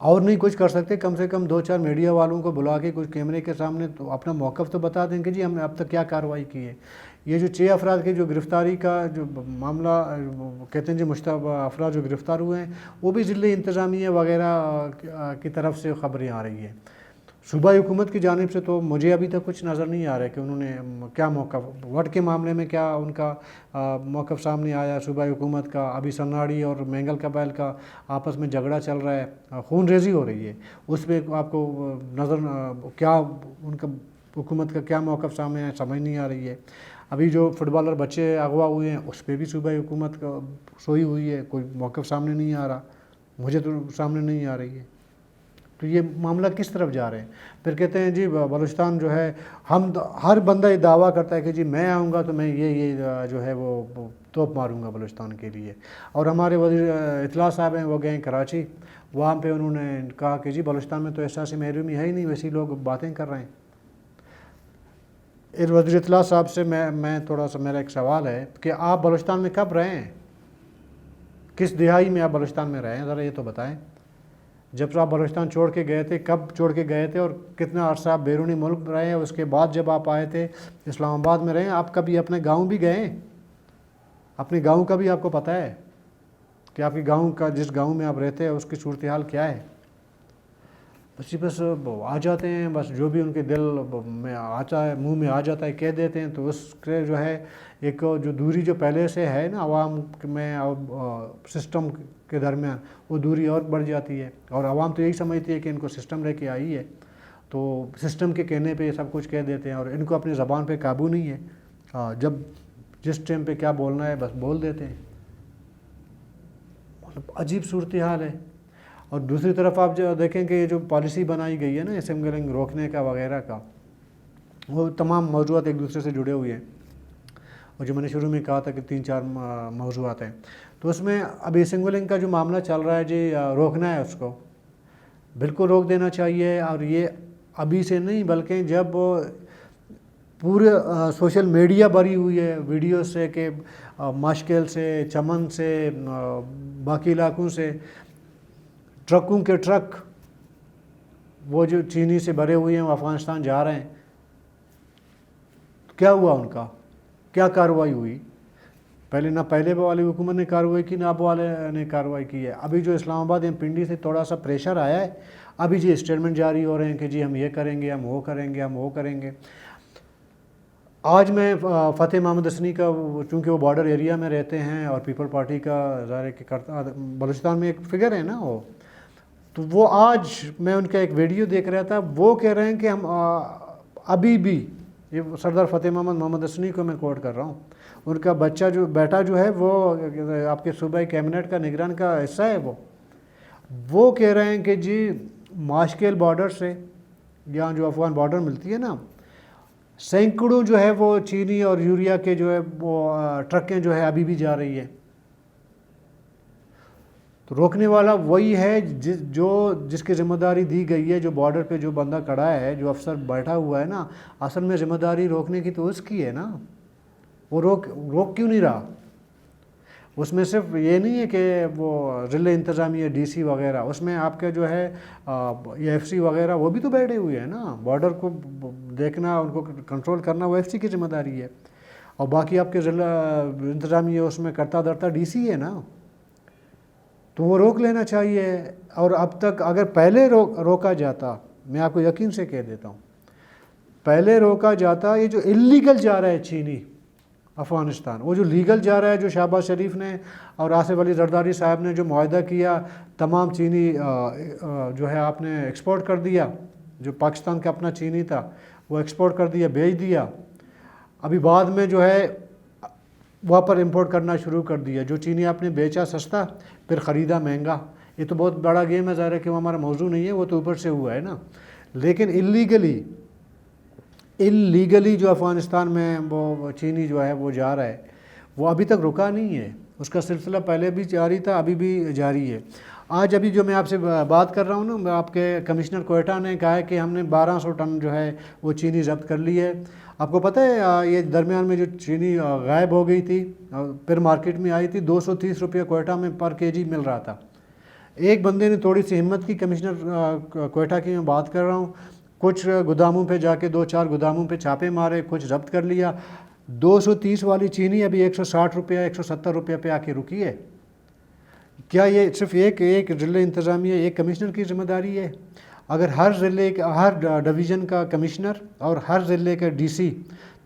اور نہیں کچھ کر سکتے، کم سے کم 2-4 میڈیا والوں کو بلا کے کچھ کیمرے کے سامنے تو اپنا موقف تو بتا دیں کہ جی ہم نے اب تک کیا کارروائی کی ہے۔ یہ جو 6 افراد کی جو گرفتاری کا جو معاملہ کہتے ہیں جی مشتبہ افراد جو گرفتار ہوئے ہیں، وہ بھی ضلع انتظامیہ وغیرہ کی طرف سے خبریں آ رہی ہیں۔ صوبائی حکومت کی جانب سے تو مجھے ابھی تک کچھ نظر نہیں آ رہا ہے کہ انہوں نے کیا موقف، وٹ کے معاملے میں کیا ان کا موقف سامنے آیا صوبائی حکومت کا۔ ابھی سناڑی اور مینگل قبائل کا آپس میں جھگڑا چل رہا ہے، خون ریزی ہو رہی ہے، اس پہ آپ کو نظر کیا ان کا حکومت کا کیا موقف سامنے آیا سمجھ نہیں آ رہی ہے۔ ابھی جو فٹ بالر بچے اغوا ہوئے ہیں اس پہ بھی صوبائی حکومت کا سوئی ہوئی ہے، کوئی موقف سامنے نہیں آ رہا، مجھے تو سامنے نہیں آ رہی ہے۔ تو یہ معاملہ کس طرف جا رہے ہیں؟ پھر کہتے ہیں جی بلوچستان جو ہے، ہم ہر بندہ یہ دعویٰ کرتا ہے کہ جی میں آؤں گا تو میں یہ جو ہے وہ توپ ماروں گا بلوچستان کے لیے۔ اور ہمارے وزیر اطلاع صاحب ہیں، وہ گئے کراچی، وہاں پہ انہوں نے کہا کہ جی بلوچستان میں تو احساس محرومی ہے ہی نہیں، ویسے لوگ باتیں کر رہے ہیں۔ وزیر اطلاع صاحب سے میں تھوڑا سا میرا ایک سوال ہے کہ آپ بلوچستان میں کب رہے ہیں؟ کس دہائی میں آپ بلوچستان میں رہے ہیں؟ ذرا یہ تو بتائیں۔ جب آپ بلوچستان چھوڑ کے گئے تھے، کب چھوڑ کے گئے تھے، اور کتنا عرصہ آپ بیرونی ملک رہے ہیں؟ اس کے بعد جب آپ آئے تھے اسلام آباد میں رہے ہیں، آپ کبھی اپنے گاؤں بھی گئے ہیں؟ اپنے گاؤں کا بھی آپ کو پتہ ہے کہ آپ کے گاؤں کا، جس گاؤں میں آپ رہتے ہیں اس کی صورتحال کیا ہے؟ بس آ جاتے ہیں، بس جو بھی ان کے دل میں آتا ہے، منہ میں آ جاتا ہے کہہ دیتے ہیں، تو اس کے جو ہے ایک جو دوری جو پہلے سے ہے نا عوام میں اور سسٹم کے درمیان، وہ دوری اور بڑھ جاتی ہے، اور عوام تو یہی سمجھتی ہے کہ ان کو سسٹم لے کے آئی ہے، تو سسٹم کے کہنے پہ یہ سب کچھ کہہ دیتے ہیں، اور ان کو اپنی زبان پہ قابو نہیں ہے، جب جس ٹائم پہ کیا بولنا ہے بس بول دیتے ہیں۔ مطلب عجیب صورتحال ہے۔ اور دوسری طرف آپ جو دیکھیں کہ یہ جو پالیسی بنائی گئی ہے نا اسمگلنگ روکنے کا وغیرہ کا، وہ تمام موضوعات ایک دوسرے سے جڑے ہوئے ہیں، اور جو میں نے شروع میں کہا تھا کہ 3-4 موضوعات ہیں، تو اس میں ابھی اسمگلنگ کا جو معاملہ چل رہا ہے جی، روکنا ہے اس کو، بالکل روک دینا چاہیے۔ اور یہ ابھی سے نہیں بلکہ جب پورے سوشل میڈیا بھری ہوئی ہے ویڈیو سے کہ ماشکل سے، چمن سے، باقی علاقوں سے ٹرکوں کے ٹرک وہ جو چینی سے بھرے ہوئے ہیں وہ افغانستان جا رہے ہیں، کیا ہوا ان کا؟ کیا کارروائی ہوئی؟ پہلے والی حکومت نے کارروائی کی، نہ اب والے نے کارروائی کی ہے۔ ابھی جو اسلام آباد یا پنڈی سے تھوڑا سا پریشر آیا ہے، ابھی جی اسٹیٹمنٹ جاری ہو رہے ہیں کہ جی ہم یہ کریں گے، ہم وہ کریں گے، ہم وہ کریں گے۔ آج میں فتح محمد حسنی کا، چونکہ وہ بارڈر ایریا میں رہتے ہیں اور پیپل پارٹی کا ظاہر کہ کرتا، بلوچستان میں ایک فگر ہے نا وہ، تو وہ آج میں ان کا ایک ویڈیو دیکھ رہا تھا، وہ کہہ رہے ہیں کہ ہم ابھی بھی، یہ سردار فتح محمد حسنی کو میں کوٹ کر رہا ہوں، ان کا بیٹا جو ہے وہ آپ کے صوبائی کیبنٹ کا نگران کا حصہ ہے، وہ کہہ رہے ہیں کہ جی ماشکل بارڈر سے، یہاں جو افغان بارڈر ملتی ہے نا، سینکڑوں جو ہے وہ چینی اور یوریا کے جو ہے وہ ٹرکیں جو ہے ابھی بھی جا رہی ہے۔ تو روکنے والا وہی ہے جس کی ذمہ داری دی گئی ہے، جو بارڈر پہ جو بندہ کھڑا ہے، جو افسر بیٹھا ہوا ہے نا، اصل میں ذمہ داری روکنے کی تو اس کی ہے نا، وہ روک کیوں نہیں رہا؟ اس میں صرف یہ نہیں ہے کہ وہ ضلع انتظامیہ ڈی سی وغیرہ، اس میں آپ کے جو ہے ایف سی وغیرہ وہ بھی تو بیٹھے ہوئے ہیں نا، بارڈر کو دیکھنا، ان کو کنٹرول کرنا وہ ایف سی کی ذمہ داری ہے، اور باقی آپ کے ضلع انتظامیہ اس میں کرتا دھرتا ڈی سی ہے نا، تو وہ روک لینا چاہیے۔ اور اب تک اگر پہلے روکا جاتا، میں آپ کو یقین سے کہہ دیتا ہوں، پہلے روکا جاتا، یہ جو اللیگل جا رہا ہے چینی افغانستان، وہ جو لیگل جا رہا ہے، جو شہباز شریف نے اور آصف علی زرداری صاحب نے جو معاہدہ کیا، تمام چینی جو ہے آپ نے ایکسپورٹ کر دیا، جو پاکستان کا اپنا چینی تھا وہ ایکسپورٹ کر دیا، بیچ دیا، ابھی بعد میں جو ہے وہاں پر امپورٹ کرنا شروع کر دیا، جو چینی آپ نے بیچا سستا پھر خریدا مہنگا۔ یہ تو بہت بڑا گیم ہے، ظاہر ہے کہ وہ ہمارا موضوع نہیں ہے، وہ تو اوپر سے ہوا ہے نا، لیکن اللیگلی جو افغانستان میں وہ چینی جو ہے وہ جا رہا ہے، وہ ابھی تک رکا نہیں ہے، اس کا سلسلہ پہلے بھی جاری تھا، ابھی بھی جاری ہے۔ آج ابھی جو میں آپ سے بات کر رہا ہوں نا، آپ کے کمشنر کوئٹہ نے کہا ہے کہ ہم نے 1200 ٹن جو ہے وہ چینی ضبط کر لی ہے۔ آپ کو پتہ ہے یہ درمیان میں جو چینی غائب ہو گئی تھی، پھر مارکیٹ میں آئی تھی، 230 روپے کوئٹہ میں پر کے جی مل رہا تھا، ایک بندے نے تھوڑی سی ہمت کی، کمشنر کوئٹہ کی میں بات کر رہا ہوں، کچھ گوداموں پہ جا کے 2-4 گوداموں پہ چھاپے مارے، کچھ ضبط کر لیا. 230 والی چینی ابھی 160 روپیہ 170 روپیہ پہ آ کے رکی ہے. کیا یہ صرف ایک ضلع انتظامیہ، ایک کمشنر کی ذمہ داری ہے؟ اگر ہر ضلع ہر ڈویژن کا کمشنر اور ہر ضلع کا ڈی سی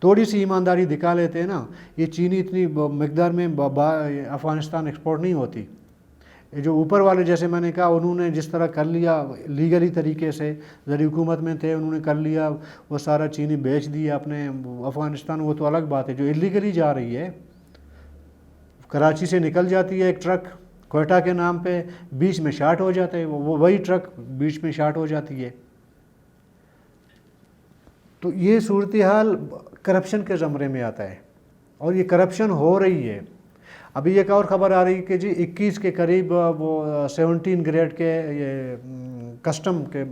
تھوڑی سی ایمانداری دکھا لیتے ہیں نا، یہ چینی اتنی مقدار میں افغانستان ایکسپورٹ نہیں ہوتی. یہ جو اوپر والے جیسے میں نے کہا انہوں نے جس طرح کر لیا لیگلی طریقے سے، زیر حکومت میں تھے، انہوں نے کر لیا، وہ سارا چینی بیچ دیا اپنے افغانستان. وہ تو الگ بات ہے. جو اللیگلی جا رہی ہے، کراچی سے نکل جاتی ہے ایک ٹرک کوئٹہ کے نام پہ، بیچ میں شارٹ ہو جاتا ہے، وہی ٹرک بیچ میں شارٹ ہو جاتی ہے. تو یہ صورتحال کرپشن کے زمرے میں آتا ہے، اور یہ کرپشن ہو رہی ہے. ابھی ایک اور خبر آ رہی ہے کہ جی 21 کے قریب وہ 17 گریڈ کے یہ کسٹم کے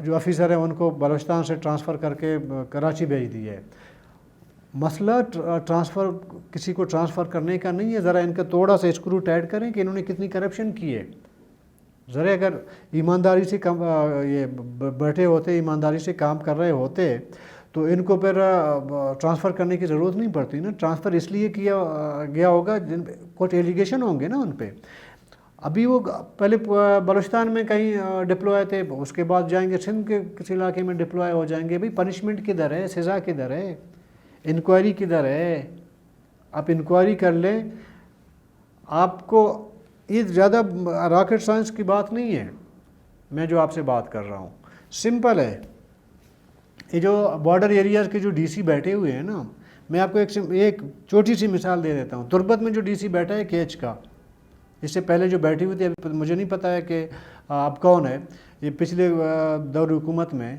جو آفیسر ہیں ان کو بلوچستان سے ٹرانسفر کر کے کراچی بھیج دی ہے. مسئلہ ٹرانسفر کسی کو ٹرانسفر کرنے کا نہیں ہے، ذرا ان کا تھوڑا سا اسکرو ٹائٹ کریں کہ انہوں نے کتنی کرپشن کی ہے. ذرا اگر ایمانداری سے یہ بیٹھے ہوتے، ایمانداری سے کام کر رہے ہوتے تو ان کو پھر ٹرانسفر کرنے کی ضرورت نہیں پڑتی نا. ٹرانسفر اس لیے کیا گیا ہوگا جن پہ کچھ ایلیگیشن ہوں گے نا ان پہ. ابھی وہ پہلے بلوچستان میں کہیں ڈپلوائے تھے، اس کے بعد جائیں گے سندھ کے کسی علاقے میں ڈپلوائے ہو جائیں گے. بھائی پنشمنٹ کدھر ہے، سزا کدھر ہے، انکوائری کدھر ہے؟ آپ انکوائری کر لیں. آپ کو یہ زیادہ راکٹ سائنس کی بات نہیں ہے میں جو آپ سے بات کر رہا ہوں، سمپل ہے. یہ جو بارڈر ایریاز کے جو ڈی سی بیٹھے ہوئے ہیں نا، میں آپ کو ایک چھوٹی سی مثال دے دیتا ہوں. تربت میں جو ڈی سی بیٹھا ہے کیچ کا، اس سے پہلے جو بیٹھی ہوئی تھی ابھی مجھے نہیں پتا ہے کہ اب کون ہے، یہ پچھلے دور حکومت میں.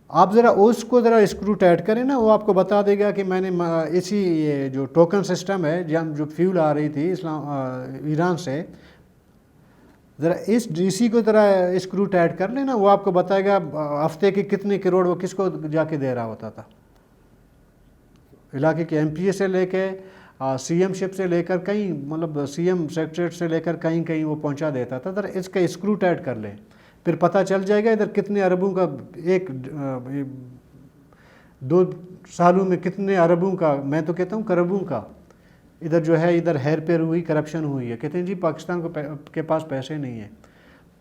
آپ ذرا اس کو ذرا اسکرو ٹائٹ کریں نا، وہ آپ کو بتا دے گا کہ میں نے اسی یہ جو ٹوکن سسٹم ہے جو فیول آ رہی تھی ایران سے، ذرا اس ڈی سی کو ذرا اسکرو ٹائٹ کر لینا، وہ آپ کو بتائے گا ہفتے کے کتنے کروڑ وہ کس کو جا کے دے رہا ہوتا تھا. علاقے کے ایم پی اے سے لے کے سی ایم شپ سے لے کر کہیں، مطلب سی ایم سیکٹریٹ سے لے کر کہیں وہ پہنچا دیتا تھا. ذرا اس کا اسکرو ٹائٹ کر لیں، پھر پتہ چل جائے گا ادھر کتنے اربوں کا 2 سالوں میں کتنے اربوں کا، میں تو کہتا ہوں کربوں کا ادھر جو ہے ادھر ہیر پیر ہوئی، کرپشن ہوئی ہے. کہتے ہیں جی پاکستان کے پاس پیسے نہیں ہیں،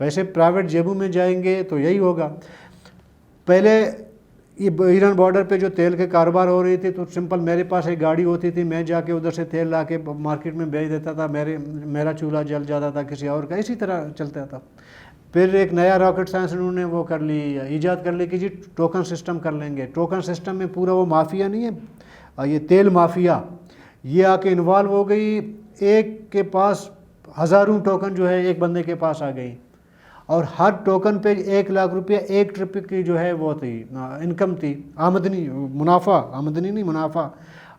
پیسے پرائیویٹ جیبوں میں جائیں گے تو یہی ہوگا. پہلے یہ ایران بارڈر پہ جو تیل کے کاروبار ہو رہی تھی تو سمپل میرے پاس ایک گاڑی ہوتی تھی، میں جا کے ادھر سے تیل لا کے مارکیٹ میں بیچ دیتا تھا، میرا چولہا جل جاتا تھا کسی اور کا، اسی طرح چلتا تھا. پھر ایک نیا راکٹ سائنس انہوں نے وہ کر لی، ایجاد کر لی کہ جی ٹوکن سسٹم کر لیں گے. ٹوکن سسٹم میں پورا وہ مافیا نہیں ہے، یہ تیل مافیا، یہ آ کے انوالو ہو گئی. ایک کے پاس ہزاروں ٹوکن جو ہے ایک بندے کے پاس آ گئی، اور ہر ٹوکن پہ 1 لاکھ روپیہ ایک ٹرپ کی جو ہے وہ تھی انکم تھی، آمدنی، منافع، آمدنی نہیں منافع.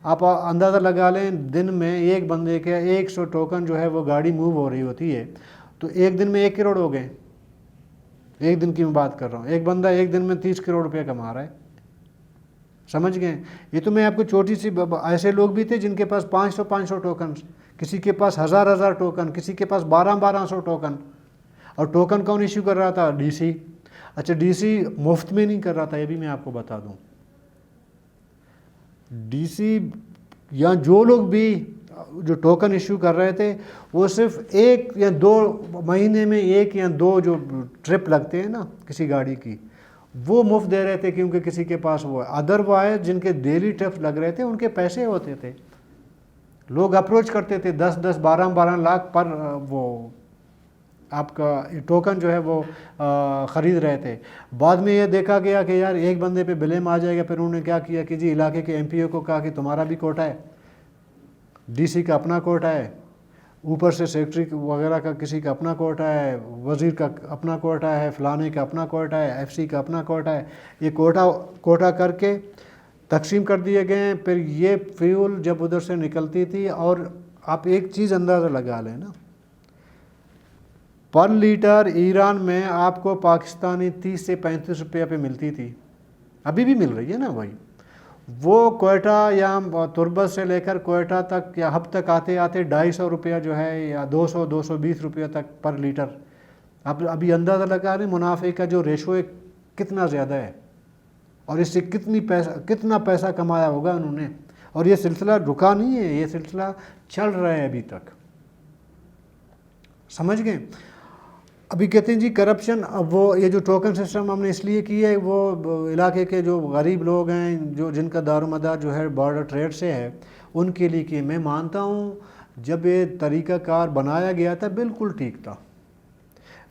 آپ اندازہ لگا لیں دن میں ایک بندے کے 100 ٹوکن جو ہے وہ گاڑی موو ہو رہی ہوتی ہے تو ایک دن میں 1 کروڑ ہو گئے. ایک دن کی میں بات کر رہا ہوں، ایک بندہ ایک دن میں 30 کروڑ روپے کما رہا ہے. سمجھ گئے؟ یہ تو میں آپ کو چھوٹی سی، ایسے لوگ بھی تھے جن کے پاس 500 ٹوکن، کسی کے پاس 1000 ٹوکن، کسی کے پاس 1200 ٹوکن. اور ٹوکن کون ایشو کر رہا تھا؟ D C. اچھا ڈی سی مفت میں نہیں کر رہا تھا، یہ بھی میں آپ کو بتا دوں. ڈی سی یا جو لوگ بھی جو ٹوکن ایشو کر رہے تھے وہ صرف 1 یا 2 مہینے میں 1 یا 2 جو ٹرپ لگتے ہیں نا کسی گاڑی کی، وہ مفت دے رہے تھے کیونکہ کسی کے پاس وہ ہے. ادروائز جن کے ڈیلی ٹرپ لگ رہے تھے ان کے پیسے ہوتے تھے، لوگ اپروچ کرتے تھے 10 12 لاکھ پر وہ آپ کا ٹوکن جو ہے وہ خرید رہے تھے. بعد میں یہ دیکھا گیا کہ یار ایک بندے پہ بلیم آ جائے گا. پھر انہوں نے کیا کیا کہ جی علاقے کے ایم پی او کو کہا کہ تمہارا بھی کوٹا ہے، ڈی سی کا اپنا کوٹا ہے، اوپر سے سیکٹری وغیرہ کا کسی کا اپنا کوٹا ہے، وزیر کا اپنا کوٹا ہے، فلانے کا اپنا کوٹا ہے، ایف سی کا اپنا کوٹا ہے. یہ کوٹا کر کے تقسیم کر دیے گئے ہیں. پھر یہ فیول جب ادھر سے نکلتی تھی، اور آپ ایک چیز اندازہ لگا لیں نا، پر لیٹر ایران میں آپ کو پاکستانی 30 سے 35 روپیہ پہ ملتی تھی، ابھی بھی مل رہی ہے نا بھائی. وہ کوئٹہ یا تربت سے لے کر کوئٹہ تک یا ہب تک آتے آتے 250 روپیہ جو ہے یا 220 روپیہ تک پر لیٹر. ابھی اندازہ لگا رہے ہیں منافع کا جو ریشو ہے کتنا زیادہ ہے اور اس سے کتنا پیسہ کمایا ہوگا انہوں نے. اور یہ سلسلہ رکا نہیں ہے, یہ سلسلہ چل رہا ہے ابھی تک. سمجھ گئے؟ ابھی کہتے ہیں جی کرپشن, وہ یہ جو ٹوکن سسٹم ہم نے اس لیے کی ہے, وہ علاقے کے جو غریب لوگ ہیں جو جن کا دار و مدار جو ہے بارڈر ٹریڈ سے ہے ان کے لیے کی. میں مانتا ہوں جب یہ طریقہ کار بنایا گیا تھا بالکل ٹھیک تھا,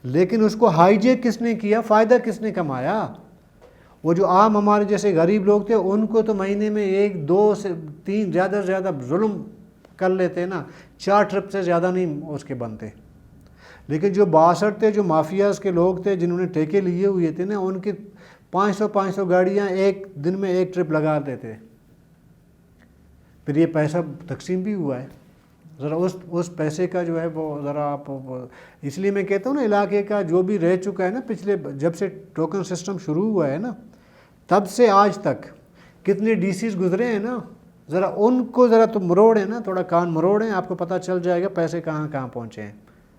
لیکن اس کو ہائی جیک کس نے کیا, فائدہ کس نے کمایا؟ وہ جو عام ہمارے جیسے غریب لوگ تھے ان کو تو مہینے میں 1 2 سے 3 زیادہ سے زیادہ ظلم کر لیتے نا, 4 ٹرپ سے زیادہ نہیں اس کے بنتے. لیکن جو باثر تھے, جو مافیاز کے لوگ تھے جنہوں نے ٹیکے لیے ہوئے تھے نا, ان کی 500 گاڑیاں ایک دن میں 1 ٹرپ لگا دیتے. پھر یہ پیسہ تقسیم بھی ہوا ہے. ذرا اس پیسے کا جو ہے وہ ذرا آپ, اس لیے میں کہتا ہوں نا علاقے کا جو بھی رہ چکا ہے نا پچھلے, جب سے ٹوکن سسٹم شروع ہوا ہے نا تب سے آج تک کتنے ڈی سیز گزرے ہیں نا, ذرا ان کو ذرا تو مروڑیں نا, تھوڑا کان مروڑیں, آپ کو پتہ چل جائے گا پیسے کہاں کہاں پہنچے ہیں.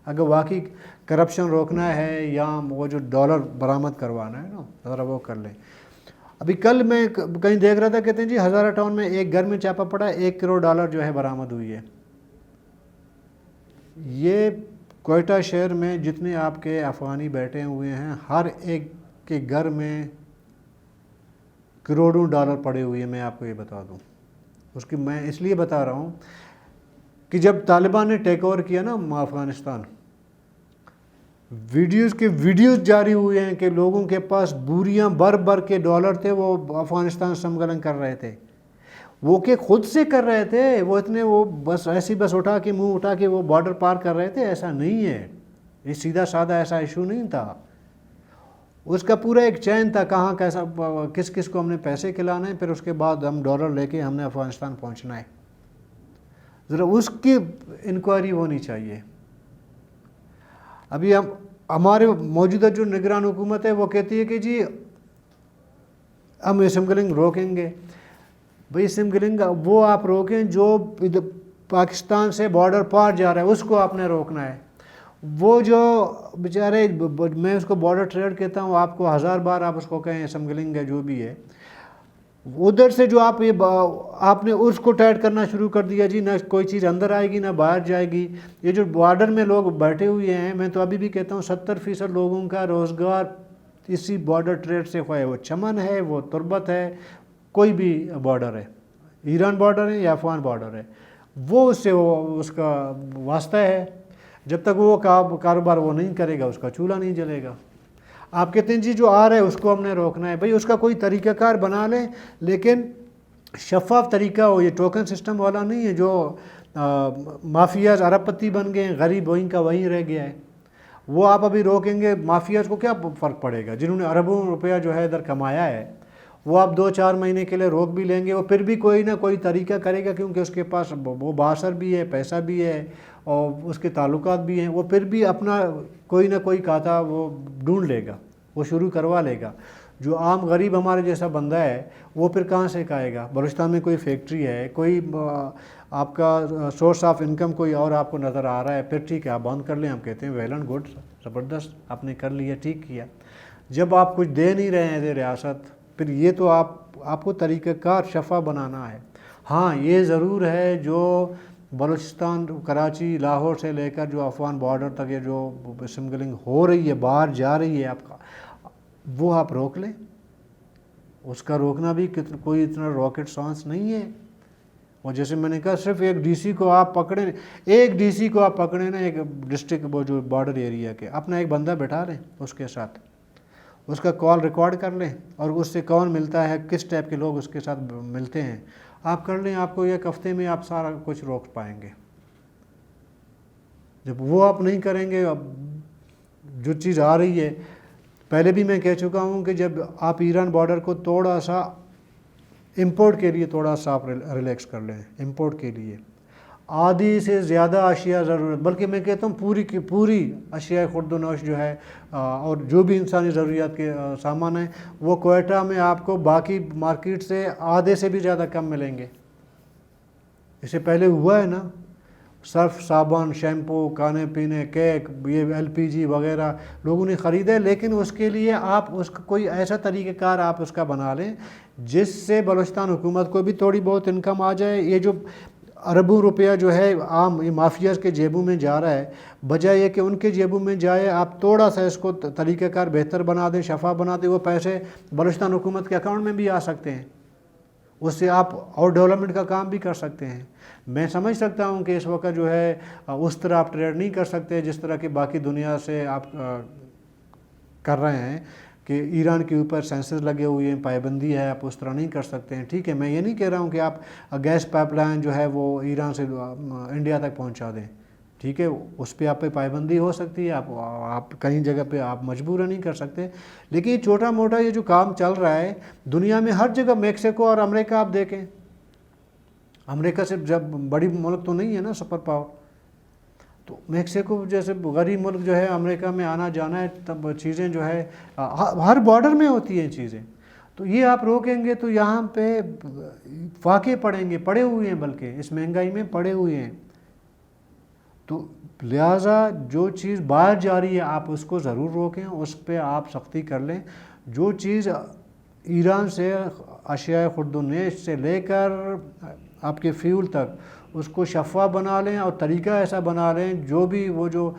اگر واقعی کرپشن روکنا ہے یا وہ جو ڈالر برآمد کروانا ہے نا ذرا وہ کر لیں. ابھی کل میں کہیں دیکھ رہا تھا, کہتے ہیں جی ہزارہ ٹاؤن میں ایک گھر میں چھاپا پڑا, 1 کروڑ ڈالر جو ہے برآمد ہوئی ہے. یہ کوئٹہ شہر میں جتنے آپ کے افغانی بیٹھے ہوئے ہیں ہر ایک کے گھر میں کروڑوں ڈالر پڑے ہوئے ہیں. میں آپ کو یہ بتا دوں, اس کی میں اس لیے بتا رہا ہوں کہ جب طالبان نے ٹیک اوور کیا نا افغانستان, ویڈیوز جاری ہوئے ہیں کہ لوگوں کے پاس بوریاں بھر کے ڈالر تھے, وہ افغانستان سمگلنگ کر رہے تھے. وہ کہ خود سے کر رہے تھے, وہ اتنے وہ بس ایسی بس اٹھا کے منہ اٹھا کے وہ بارڈر پار کر رہے تھے, ایسا نہیں ہے. یہ سیدھا سادہ ایسا ایشو نہیں تھا. اس کا پورا ایک چین تھا, کہاں کیسا کس کو ہم نے پیسے کھلانے ہیں, پھر اس کے بعد ہم ڈالر لے کے ہم نے افغانستان پہنچنا ہے. ذرا اس کی انکوائری ہونی چاہیے. ابھی ہمارے موجودہ جو نگران حکومت ہے وہ کہتی ہے کہ جی ہم اسمگلنگ روکیں گے. بھئی اسمگلنگ وہ آپ روکیں جو پاکستان سے بارڈر پار جا رہا ہے, اس کو آپ نے روکنا ہے. وہ جو بیچارے, میں اس کو بارڈر ٹریڈ کہتا ہوں, آپ کو 1000 بار آپ اس کو کہیں اسمگلنگ ہے جو بھی ہے, ادھر سے جو آپ نے اس کو ٹائٹ کرنا شروع کر دیا جی, نہ کوئی چیز اندر آئے گی نہ باہر جائے گی. یہ جو بارڈر میں لوگ بیٹھے ہوئے ہیں, میں تو ابھی بھی کہتا ہوں 70% لوگوں کا روزگار اسی بارڈر ٹریڈ سے ہوا ہے. وہ چمن ہے, وہ تربت ہے, کوئی بھی بارڈر ہے, ایران بارڈر ہے یا افغان بارڈر ہے, وہ اس سے اس کا واسطہ ہے. جب تک وہ کاروبار وہ نہیں کرے گا اس کا چولہا نہیں جلے گا. آپ کہتے ہیں جی جو آ رہا ہے اس کو ہم نے روکنا ہے. بھئی اس کا کوئی طریقہ کار بنا لیں, لیکن شفاف طریقہ ہو. یہ ٹوکن سسٹم والا نہیں ہے جو مافیاز ارب پتی بن گئے ہیں, غریب وہیں کا وہیں رہ گیا ہے. وہ آپ ابھی روکیں گے, مافیاز کو کیا فرق پڑے گا؟ جنہوں نے اربوں روپیہ جو ہے ادھر کمایا ہے, وہ آپ 2-4 مہینے کے لیے روک بھی لیں گے, وہ پھر بھی کوئی نہ کوئی طریقہ کرے گا, کیونکہ اس کے پاس وہ باثر بھی ہے, پیسہ بھی ہے اور اس کے تعلقات بھی ہیں. وہ پھر بھی اپنا کوئی نہ کوئی کاتا وہ ڈھونڈ لے گا, وہ شروع کروا لے گا. جو عام غریب ہمارے جیسا بندہ ہے وہ پھر کہاں سے کھائے گا؟ بلوچستان میں کوئی فیکٹری ہے, کوئی آپ کا سورس آف انکم کوئی اور آپ کو نظر آ رہا ہے, پھر ٹھیک ہے آپ بند کر لیں. ہم کہتے ہیں ویل اینڈ گڈ, زبردست, آپ نے کر لیا, ٹھیک کیا. جب آپ کچھ دے نہیں رہے ہیں ریاست, پھر یہ تو آپ کو طریقہ کار شفا بنانا ہے. ہاں یہ ضرور ہے جو بلوچستان, کراچی, لاہور سے لے کر جو افغان بارڈر تک یہ جو اسمگلنگ ہو رہی ہے, باہر جا رہی ہے آپ کا, وہ آپ روک لیں. اس کا روکنا بھی کوئی اتنا راکٹ سائنس نہیں ہے. اور جیسے میں نے کہا صرف ایک ڈی سی کو آپ پکڑیں, نا ایک ڈسٹرکٹ وہ جو بارڈر ایریا کے, اپنا ایک بندہ بٹھا لیں اس کے ساتھ, اس کا کال ریکارڈ کر لیں اور اس سے کون ملتا ہے, کس ٹائپ کے لوگ اس کے ساتھ ملتے ہیں, آپ کر لیں. آپ کو ایک ہفتے میں آپ سارا کچھ روک پائیں گے. جب وہ آپ نہیں کریں گے, اب جو چیز آ رہی ہے, پہلے بھی میں کہہ چکا ہوں کہ جب آپ ایران بارڈر کو تھوڑا سا امپورٹ کے لیے تھوڑا سا آپ ریلیکس کر لیں, امپورٹ کے لیے آدھی سے زیادہ اشیاء ضرورت، بلکہ میں کہتا ہوں پوری کی پوری اشیاء خورد و نوش جو ہے اور جو بھی انسانی ضروریات کے سامان ہیں وہ کوئٹہ میں آپ کو باقی مارکیٹ سے آدھے سے بھی زیادہ کم ملیں گے۔ اس سے پہلے ہوا ہے نا، صرف صابن، شیمپو، کھانے پینے، کیک، یہ LPG وغیرہ لوگوں نے خریدے، لیکن اس کے لیے آپ اس کا کوئی ایسا طریقہ کار آپ اس کا بنا لیں جس سے بلوچستان حکومت کو بھی تھوڑی بہت انکم آ جائے۔ یہ جو اربوں روپیہ جو ہے عام مافیاز کے جیبوں میں جا رہا ہے، بجائے یہ کہ ان کے جیبوں میں جائے، آپ تھوڑا سا اس کو طریقہ کار بہتر بنا دیں، شفاف بنا دیں، وہ پیسے بلوچستان حکومت کے اکاؤنٹ میں بھی آ سکتے ہیں، اس سے آپ اور ڈیولپمنٹ کا کام بھی کر سکتے ہیں۔ میں سمجھ سکتا ہوں کہ اس وقت جو ہے اس طرح آپ ٹریڈ نہیں کر سکتے جس طرح کہ باقی دنیا سے آپ کر رہے ہیں، کہ ایران کے اوپر سینسز لگے ہوئے ہیں، پابندی ہے، آپ اس طرح نہیں کر سکتے ہیں۔ ٹھیک ہے، میں یہ نہیں کہہ رہا ہوں کہ آپ گیس پائپ لائن جو ہے وہ ایران سے انڈیا تک پہنچا دیں، ٹھیک ہے، اس پہ آپ پہ پابندی ہو سکتی ہے، آپ کہیں جگہ پہ آپ مجبور نہیں کر سکتے، لیکن یہ چھوٹا موٹا یہ جو کام چل رہا ہے دنیا میں ہر جگہ، میکسیکو اور امریکہ آپ دیکھیں، امریکہ سے جب بڑی ملک تو نہیں ہے نا سپر پاور، تو میکسیکو جیسے غریب ملک جو ہے امریکہ میں آنا جانا ہے، تب چیزیں جو ہے ہر بارڈر میں ہوتی ہیں چیزیں، تو یہ آپ روکیں گے تو یہاں پہ واقع پڑے ہوئے ہیں، بلکہ اس مہنگائی میں پڑے ہوئے ہیں، تو لہٰذا جو چیز باہر جا رہی ہے آپ اس کو ضرور روکیں، اس پہ آپ سختی کر لیں۔ جو چیز ایران سے اشیاء خرد و نیش سے لے کر آپ کے فیول تک اس کو شفاف بنا لیں، اور طریقہ ایسا بنا لیں جو بھی وہ جو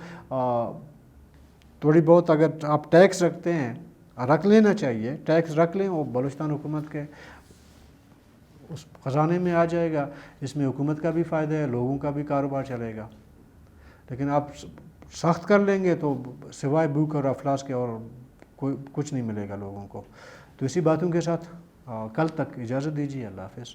تھوڑی بہت اگر آپ ٹیکس رکھتے ہیں رکھ لینا چاہیے، ٹیکس رکھ لیں، وہ بلوچستان حکومت کے اس خزانے میں آ جائے گا، اس میں حکومت کا بھی فائدہ ہے، لوگوں کا بھی کاروبار چلے گا۔ لیکن آپ سخت کر لیں گے تو سوائے بھوک اور افلاس کے اور کچھ نہیں ملے گا لوگوں کو۔ تو اسی باتوں کے ساتھ کل تک اجازت دیجیے، اللہ حافظ۔